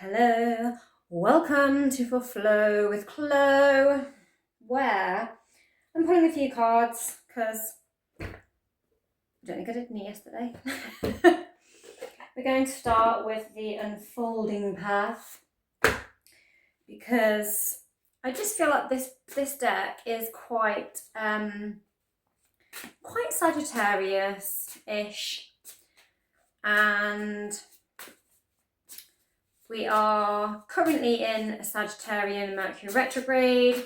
Hello, welcome to For Flow with Chloe, where I'm pulling a few cards because I don't think I did any yesterday. We're going to start with the Unfolding Path because I just feel like this deck is quite Sagittarius-ish, and we are currently in a Sagittarian Mercury retrograde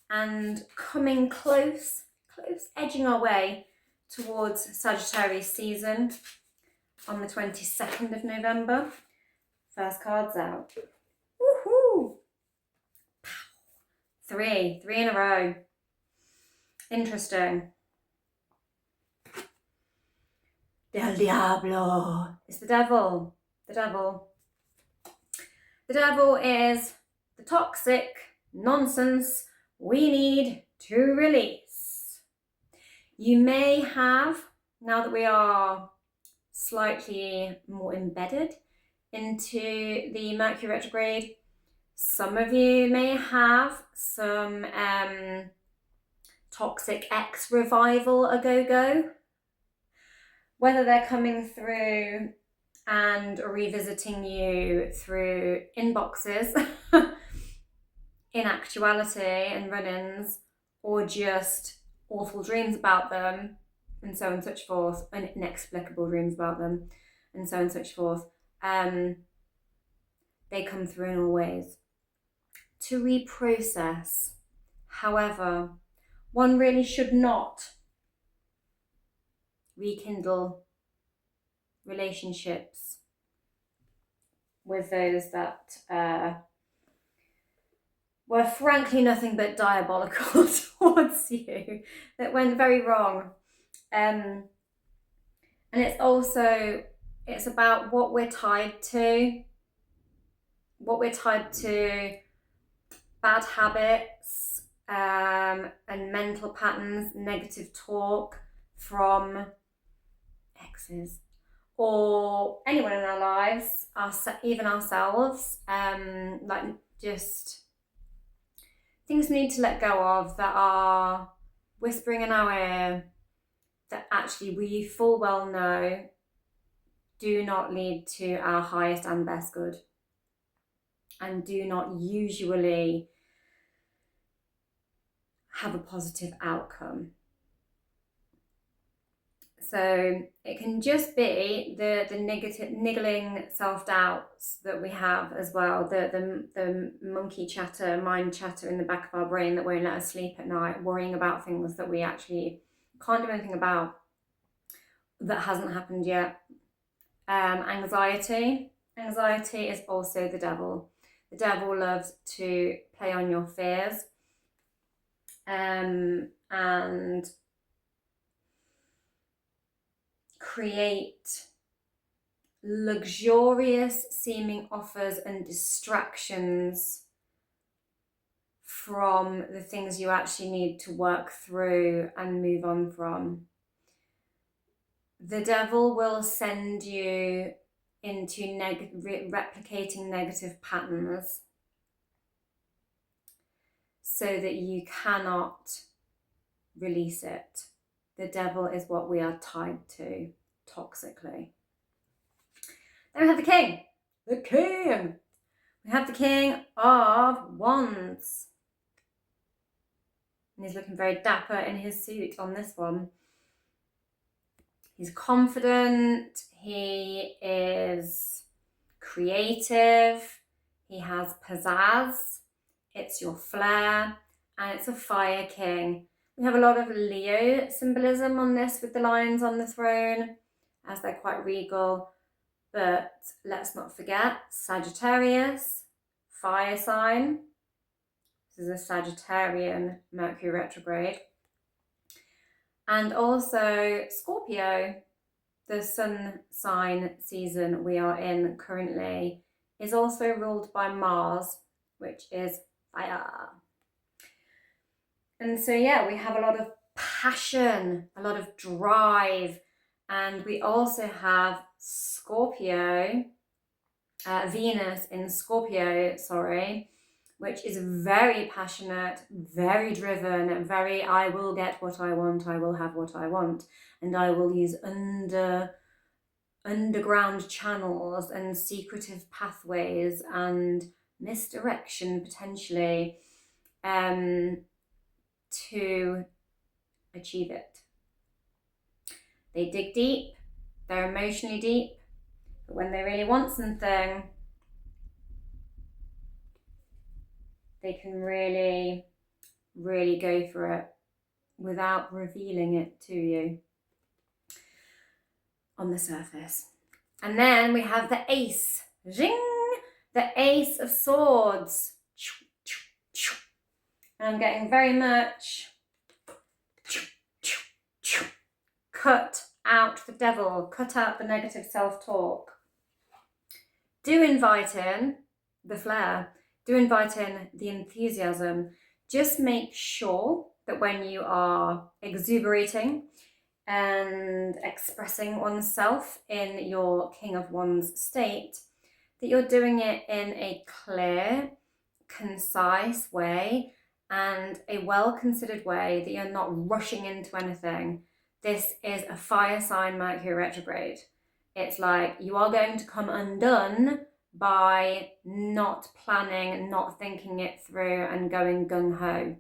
and coming close, edging our way towards Sagittarius season on the 22nd of November. First card's out. Woohoo! Three in a row. Interesting. Del Diablo. It's the devil. The devil. The devil is the toxic nonsense we need to release. You may have, now that we are slightly more embedded into the Mercury retrograde, some of you may have some toxic ex revival a go-go. Whether they're coming through and revisiting you through inboxes in actuality and run-ins, or just awful dreams about them and so on and such forth, and inexplicable dreams about them and so on and such forth. They come through in all ways to reprocess. However, one really should not rekindle relationships with those that were frankly nothing but diabolical towards you, that went very wrong. And it's about what we're tied to, bad habits and mental patterns, negative talk from exes or anyone in our lives, even ourselves, just things we need to let go of that are whispering in our ear that actually we full well know do not lead to our highest and best good and do not usually have a positive outcome. So it can just be the negative, niggling self-doubts that we have as well, the monkey chatter, mind chatter in the back of our brain that won't let us sleep at night, worrying about things that we actually can't do anything about, that hasn't happened yet. Anxiety is also the devil. The devil loves to play on your fears and create luxurious seeming offers and distractions from the things you actually need to work through and move on from. The devil will send you into replicating negative patterns so that you cannot release it. The devil is what we are tied to toxically. Then we have the king. The king! We have the King of Wands. And he's looking very dapper in his suit on this one. He's confident, he is creative, he has pizzazz, it's your flair, and it's a fire king. We have a lot of Leo symbolism on this with the lions on the throne, as they're quite regal. But let's not forget Sagittarius, fire sign. This is a Sagittarian Mercury retrograde. And also Scorpio, the sun sign season we are in currently, is also ruled by Mars, which is fire. And so, yeah, we have a lot of passion, a lot of drive, and we also have Scorpio Venus in Scorpio, which is very passionate, very driven, very I will get what I want, I will have what I want, and I will use underground channels and secretive pathways and misdirection potentially to achieve it. They dig deep, they're emotionally deep, but when they really want something, they can really, really go for it without revealing it to you on the surface. And then we have the ace. Zing! The Ace of Swords. And I'm getting very much cut out the devil, cut out the negative self-talk. Do invite in the flair. Do invite in the enthusiasm. Just make sure that when you are exuberating and expressing oneself in your King of Wands state, that you're doing it in a clear, concise way and a well-considered way, that you're not rushing into anything. This is a fire sign Mercury retrograde. It's like you are going to come undone by not planning, not thinking it through and going gung-ho.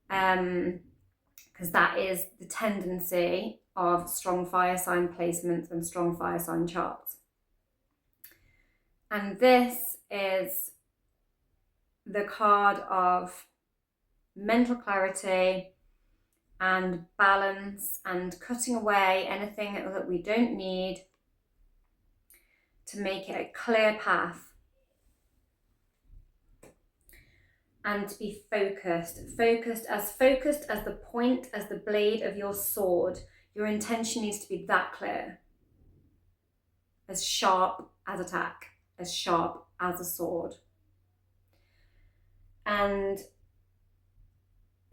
Because that is the tendency of strong fire sign placements and strong fire sign charts. And this is the card of mental clarity and balance and cutting away anything that we don't need to make it a clear path. And to be focused as the point, as the blade of your sword. Your intention needs to be that clear. As sharp as attack, as sharp as a sword. And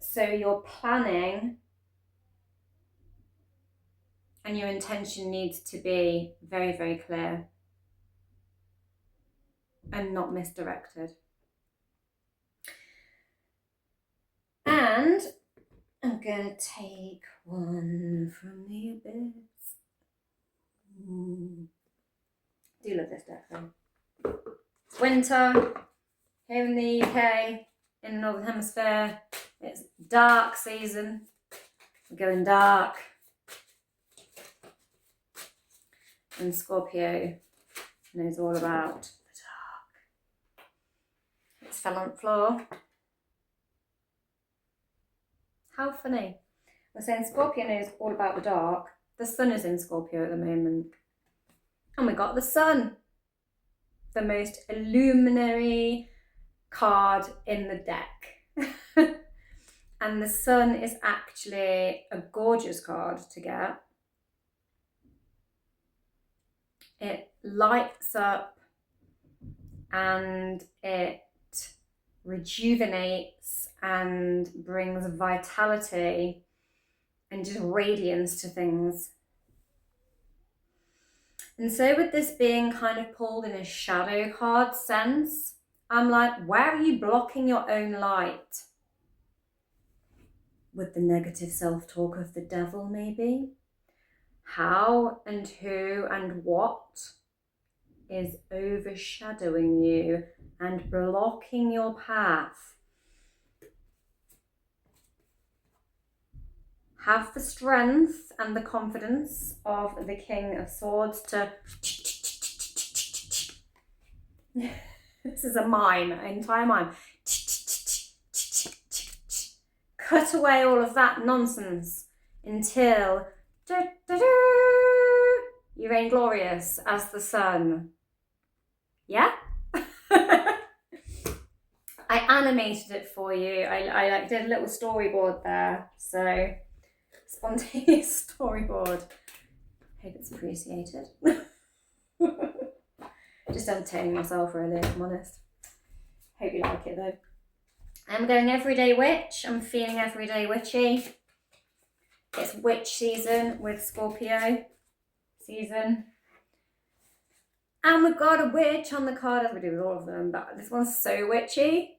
so your planning and your intention needs to be very, very clear and not misdirected. And I'm going to take one from the abyss. Do love this deck though. It's winter here in the UK, in the Northern Hemisphere. It's dark season. We're going dark. And Scorpio knows all about the dark. It's fell on the floor. How funny. We're saying Scorpio knows all about the dark. The sun is in Scorpio at the moment. And we got the sun. The most illuminary card in the deck. And the sun is actually a gorgeous card to get. It lights up and it rejuvenates and brings vitality and just radiance to things. And so with this being kind of pulled in a shadow card sense, I'm like, where are you blocking your own light? With the negative self-talk of the devil, maybe? How and who and what is overshadowing you and blocking your path? Have the strength and the confidence of the King of Swords to... This is a mime, an entire mime. Cut away all of that nonsense until you reign glorious as the sun. Yeah? I animated it for you. I like did a little storyboard there. So, spontaneous storyboard. Hope it's appreciated. Just entertaining myself really, if I'm honest. Hope you like it though. I'm going everyday witch. I'm feeling everyday witchy. It's witch season with Scorpio season. And we've got a witch on the card, as we do with all of them, but this one's so witchy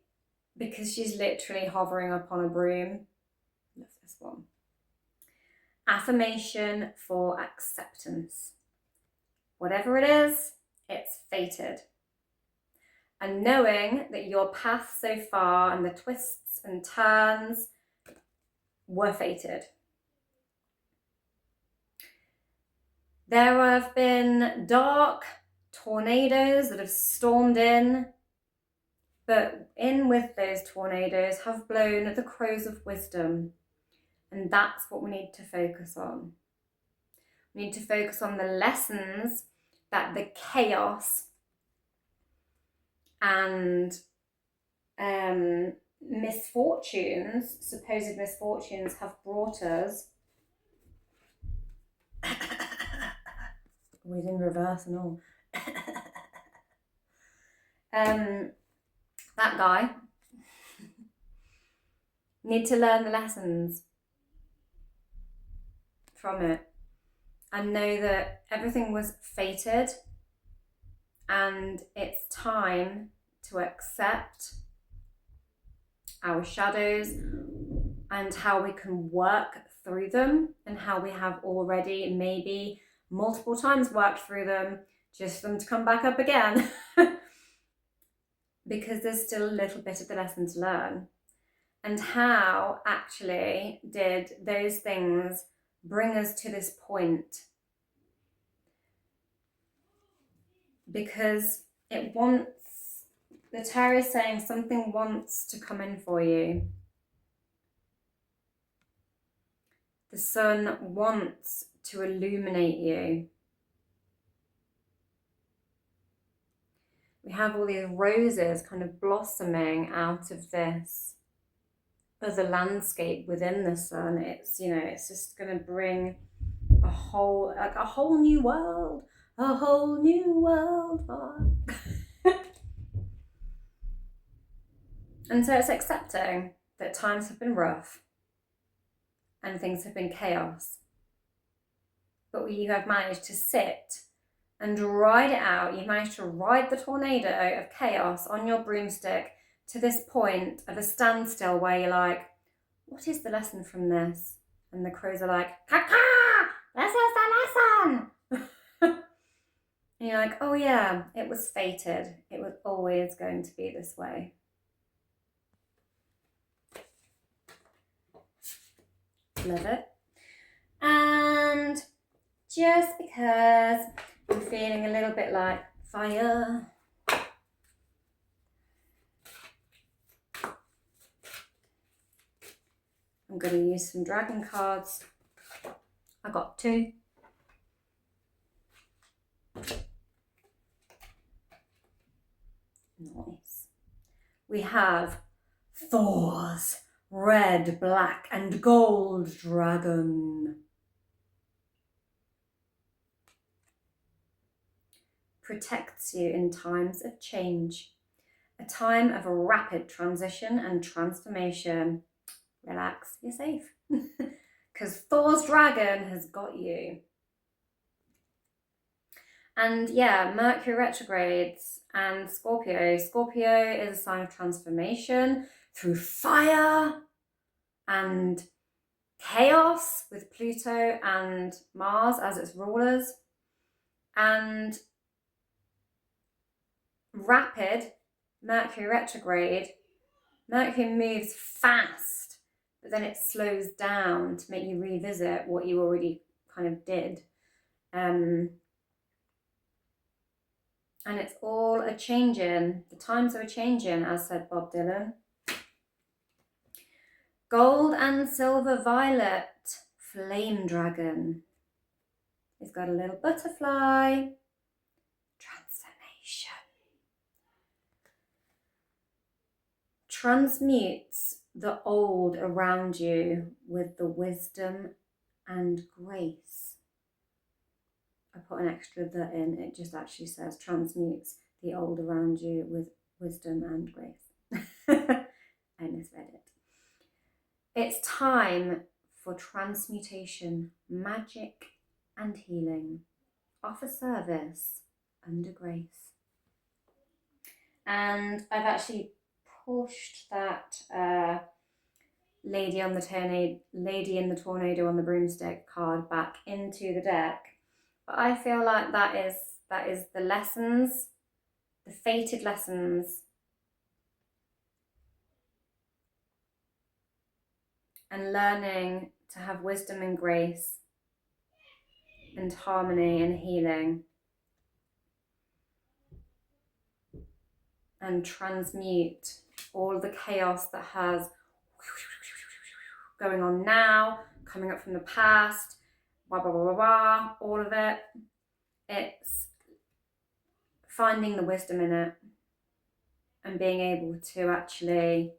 because she's literally hovering up on a broom. Love this one. Affirmation for acceptance. Whatever it is, it's fated. And knowing that your path so far and the twists and turns were fated. There have been dark tornadoes that have stormed in, but in with those tornadoes have blown the crows of wisdom. And that's what we need to focus on. We need to focus on the lessons that the chaos and misfortunes, supposed misfortunes, have brought us. We're in reverse and all. That guy need to learn the lessons from it and know that everything was fated and it's time to accept our shadows and how we can work through them and how we have already maybe multiple times worked through them just for them to come back up again. Because there's still a little bit of the lesson to learn. And how actually did those things bring us to this point? Because it wants, the tarot is saying something wants to come in for you. The sun wants to illuminate you. We have all these roses kind of blossoming out of this other landscape within the sun. It's, you know, it's just going to bring a whole new world, a whole new world. And so it's accepting that times have been rough and things have been chaos. But you have managed to sit and ride it out. You've managed to ride the tornado of chaos on your broomstick to this point of a standstill where you're like, what is the lesson from this? And the crows are like, caca, this is the lesson. And you're like, oh yeah, it was fated. It was always going to be this way. Love it. And just because I'm feeling a little bit like fire, I'm going to use some dragon cards. I got 2. Nice. We have Thor's red, black, and gold dragon. Protects you in times of change, a time of rapid transition and transformation. Relax, you're safe. Because Thor's dragon has got you. And yeah, Mercury retrogrades and Scorpio. Scorpio is a sign of transformation through fire and chaos with Pluto and Mars as its rulers. And rapid Mercury retrograde, Mercury moves fast, but then it slows down to make you revisit what you already kind of did. And it's all a changing. The times are a changing, as said Bob Dylan. Gold and silver violet, flame dragon. It's got a little butterfly. Transformation. Transmutes the old around you with the wisdom and grace. I put an extra "the" in, it just actually says transmutes the old around you with wisdom and grace. I misread it. It's time for transmutation, magic and healing. Offer service under grace. And I've actually pushed that Lady in the Tornado on the Broomstick card back into the deck. But I feel like that is the lessons, the fated lessons, and learning to have wisdom and grace and harmony and healing, and transmute all the chaos that has going on now, coming up from the past, blah, blah, blah, blah, blah, all of it. It's finding the wisdom in it and being able to actually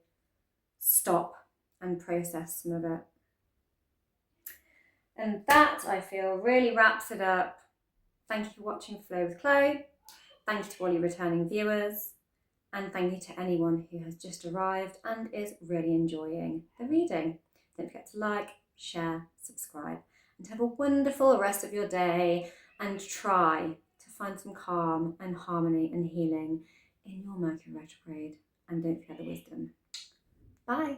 stop and process some of it. And that, I feel, really wraps it up. Thank you for watching Flow with Chloe. Thank you to all you returning viewers. And thank you to anyone who has just arrived and is really enjoying the reading. Don't forget to like, share, subscribe, and have a wonderful rest of your day, and try to find some calm and harmony and healing in your Mercury retrograde. And don't forget the wisdom. Bye.